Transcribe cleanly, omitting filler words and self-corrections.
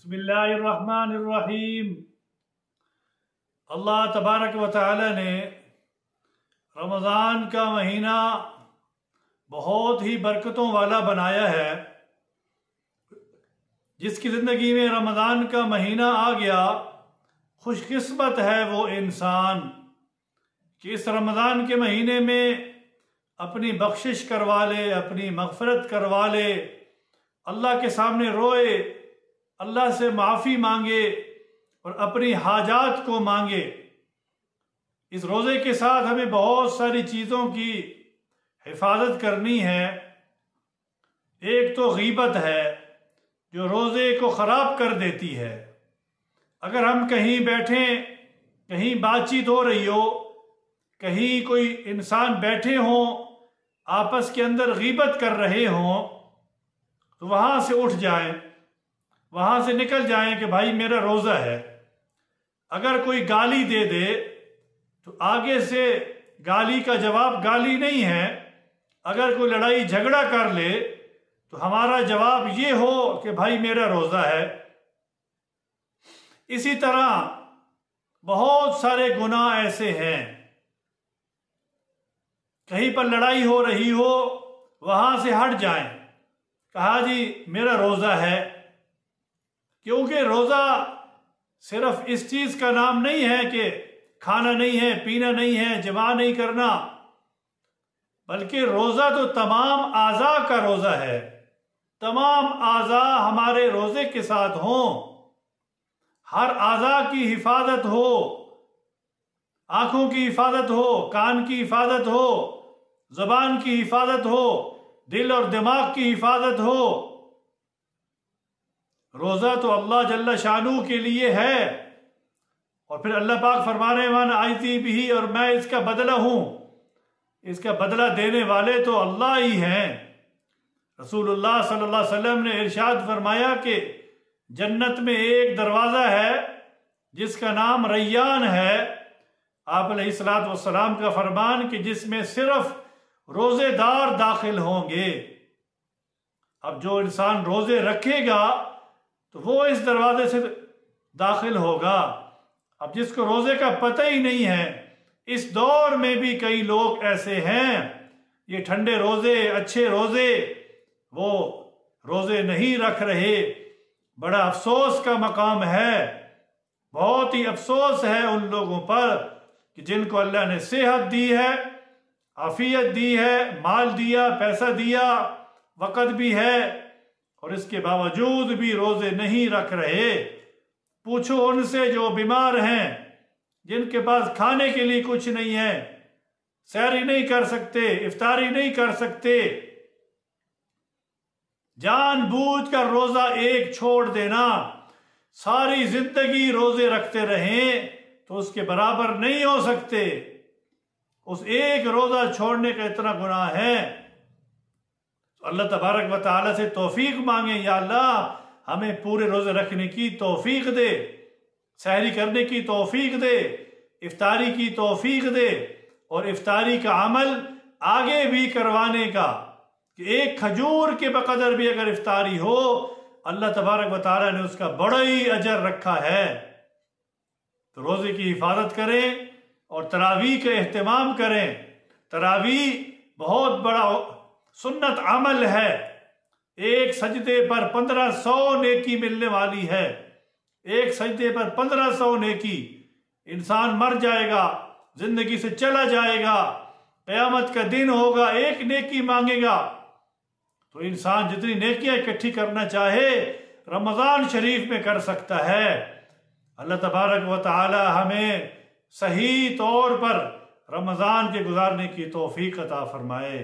बिस्मिल्लाहिर्रहमानिर्रहीम। अल्लाह तबारक व तआला ने रमज़ान का महीना बहुत ही बरकतों वाला बनाया है। जिसकी ज़िंदगी में रमज़ान का महीना आ गया, खुशकिस्मत है वो इंसान कि इस रमज़ान के महीने में अपनी बख्शिश करवा ले, अपनी मग़फ़िरत करवा ले, अल्लाह के सामने रोए, अल्लाह से माफ़ी मांगे और अपनी हाजात को मांगे। इस रोज़े के साथ हमें बहुत सारी चीज़ों की हिफाजत करनी है। एक तो गीबत है जो रोज़े को ख़राब कर देती है। अगर हम कहीं बैठें, कहीं बातचीत हो रही हो, कहीं कोई इंसान बैठे हों, आपस के अंदर गीबत कर रहे हों, तो वहाँ से उठ जाएं, वहाँ से निकल जाएं कि भाई मेरा रोज़ा है। अगर कोई गाली दे दे तो आगे से गाली का जवाब गाली नहीं है। अगर कोई लड़ाई झगड़ा कर ले तो हमारा जवाब ये हो कि भाई मेरा रोज़ा है। इसी तरह बहुत सारे गुनाह ऐसे हैं, कहीं पर लड़ाई हो रही हो, वहाँ से हट जाएं, कहा जी मेरा रोज़ा है। क्योंकि रोज़ा सिर्फ इस चीज़ का नाम नहीं है कि खाना नहीं है, पीना नहीं है, जमा नहीं करना, बल्कि रोज़ा तो तमाम आज़ा का रोज़ा है। तमाम आज़ा हमारे रोज़े के साथ हों, हर आज़ा की हिफाजत हो, आँखों की हिफाजत हो, कान की हिफाजत हो, ज़बान की हिफाजत हो, दिल और दिमाग की हिफाजत हो। रोज़ा तो अल्लाह जल्ला शानू के लिए है। और फिर अल्लाह पाक फरमा रहे हैं आयती भी, और मैं इसका बदला हूँ। इसका बदला देने वाले तो अल्लाह ही हैं। रसूलुल्लाह सल्लल्लाहु अलैहि वसल्लम ने इरशाद फरमाया कि जन्नत में एक दरवाज़ा है जिसका नाम रैयान है। आप अलैहिस्सलातु वस्सलाम का फरमान कि जिसमें सिर्फ रोज़ेदार दाखिल होंगे। अब जो इंसान रोज़े रखेगा तो वो इस दरवाजे से दाखिल होगा। अब जिसको रोज़े का पता ही नहीं है, इस दौर में भी कई लोग ऐसे हैं, ये ठंडे रोज़े, अच्छे रोज़े, वो रोज़े नहीं रख रहे। बड़ा अफसोस का मकाम है, बहुत ही अफसोस है उन लोगों पर कि जिनको अल्लाह ने सेहत दी है, आफियत दी है, माल दिया, पैसा दिया, वक़्त भी है, और इसके बावजूद भी रोज़े नहीं रख रहे। पूछो उनसे जो बीमार हैं, जिनके पास खाने के लिए कुछ नहीं है, सहरी नहीं कर सकते, इफ्तारी नहीं कर सकते, जानबूझकर रोज़ा एक छोड़ देना, सारी जिंदगी रोज़े रखते रहें तो उसके बराबर नहीं हो सकते। उस एक रोज़ा छोड़ने का इतना गुनाह है। तो अल्लाह तबारक व तआला से तौफीक मांगे, या अल्लाह हमें पूरे रोज़े रखने की तौफीक दे, सहरी करने की तौफीक दे, इफ्तारी की तौफीक दे, और इफ्तारी का अमल आगे भी करवाने का कि एक खजूर के बकदर भी अगर इफ्तारी हो, अल्लाह तबारक व तआला ने उसका बड़ा ही अजर रखा है। तो रोज़े की हिफाजत करें और तरावी का एहतमाम करें। तरावी बहुत बड़ा सुन्नत अमल है। एक सजदे पर 1500 नेकी मिलने वाली है। एक सजदे पर 1500 नेकी। इंसान मर जाएगा, जिंदगी से चला जाएगा, क़यामत का दिन होगा, एक नेकी मांगेगा। तो इंसान जितनी नेकियां इकट्ठी करना चाहे रमज़ान शरीफ में कर सकता है। अल्लाह तबारक व तआला हमें सही तौर पर रमज़ान के गुजारने की तौफीक अता फरमाए।